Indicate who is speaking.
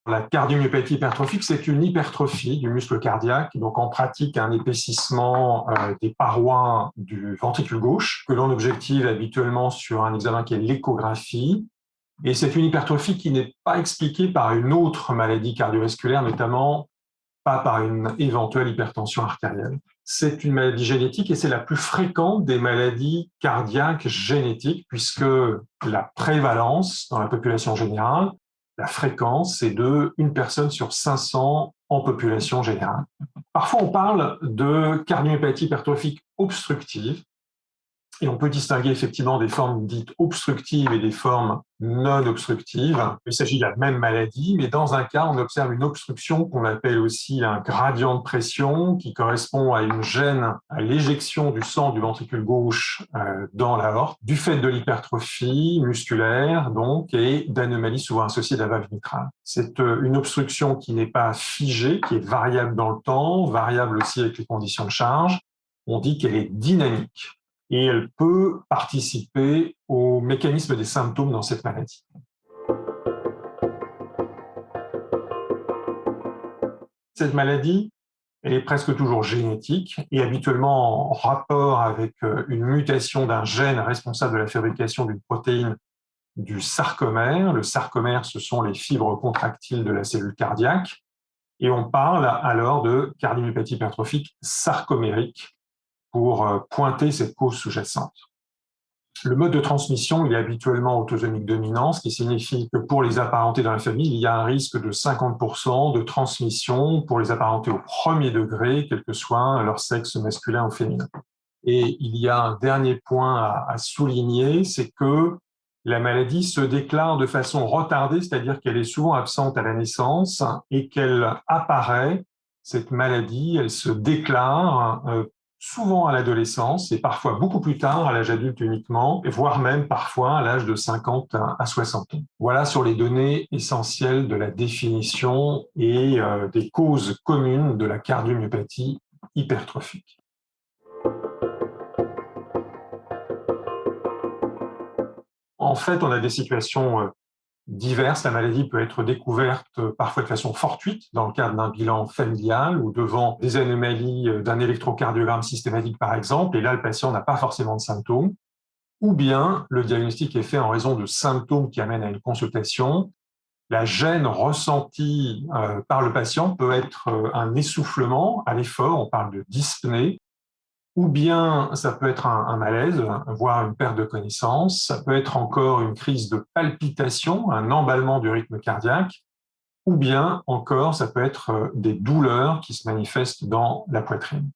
Speaker 1: La cardiomyopathie hypertrophique, c'est une hypertrophie du muscle cardiaque. Donc, on pratique un épaississement des parois du ventricule gauche, que l'on objective habituellement sur un examen qui est l'échographie. Et c'est une hypertrophie qui n'est pas expliquée par une autre maladie cardiovasculaire, notamment pas par une éventuelle hypertension artérielle. C'est une maladie génétique et c'est la plus fréquente des maladies cardiaques génétiques, puisque la prévalence dans la population générale, la fréquence, c'est de 1 personne sur 500 en population générale. Parfois, on parle de cardiomyopathie hypertrophique obstructive, et on peut distinguer effectivement des formes dites obstructives et des formes non obstructives. Il s'agit de la même maladie, mais dans un cas, on observe une obstruction qu'on appelle aussi un gradient de pression, qui correspond à une gêne à l'éjection du sang du ventricule gauche dans l'aorte, du fait de l'hypertrophie musculaire, donc, et d'anomalies souvent associées à la valve mitrale. C'est une obstruction qui n'est pas figée, qui est variable dans le temps, variable aussi avec les conditions de charge. On dit qu'elle est dynamique. Et elle peut participer au mécanisme des symptômes dans cette maladie. Cette maladie, elle est presque toujours génétique et habituellement en rapport avec une mutation d'un gène responsable de la fabrication d'une protéine du sarcomère. Le sarcomère, ce sont les fibres contractiles de la cellule cardiaque. Et on parle alors de cardiomyopathie hypertrophique sarcomérique pour pointer cette cause sous-jacente. Le mode de transmission, il est habituellement autosomique dominant, ce qui signifie que pour les apparentés dans la famille, il y a un risque de 50% de transmission pour les apparentés au premier degré, quel que soit leur sexe masculin ou féminin. Et il y a un dernier point à souligner, c'est que la maladie se déclare de façon retardée, c'est-à-dire qu'elle est souvent absente à la naissance et qu'elle apparaît, cette maladie, elle se déclare souvent à l'adolescence et parfois beaucoup plus tard, à l'âge adulte uniquement, voire même parfois à l'âge de 50 à 60 ans. Voilà sur les données essentielles de la définition et des causes communes de la cardiomyopathie hypertrophique. En fait, on a des situations diverses. La maladie peut être découverte parfois de façon fortuite dans le cadre d'un bilan familial ou devant des anomalies d'un électrocardiogramme systématique, par exemple, et là, le patient n'a pas forcément de symptômes. Ou bien, le diagnostic est fait en raison de symptômes qui amènent à une consultation. La gêne ressentie par le patient peut être un essoufflement à l'effort, on parle de dyspnée, ou bien ça peut être un malaise, voire une perte de connaissance. Ça peut être encore une crise de palpitation, un emballement du rythme cardiaque, ou bien encore ça peut être des douleurs qui se manifestent dans la poitrine.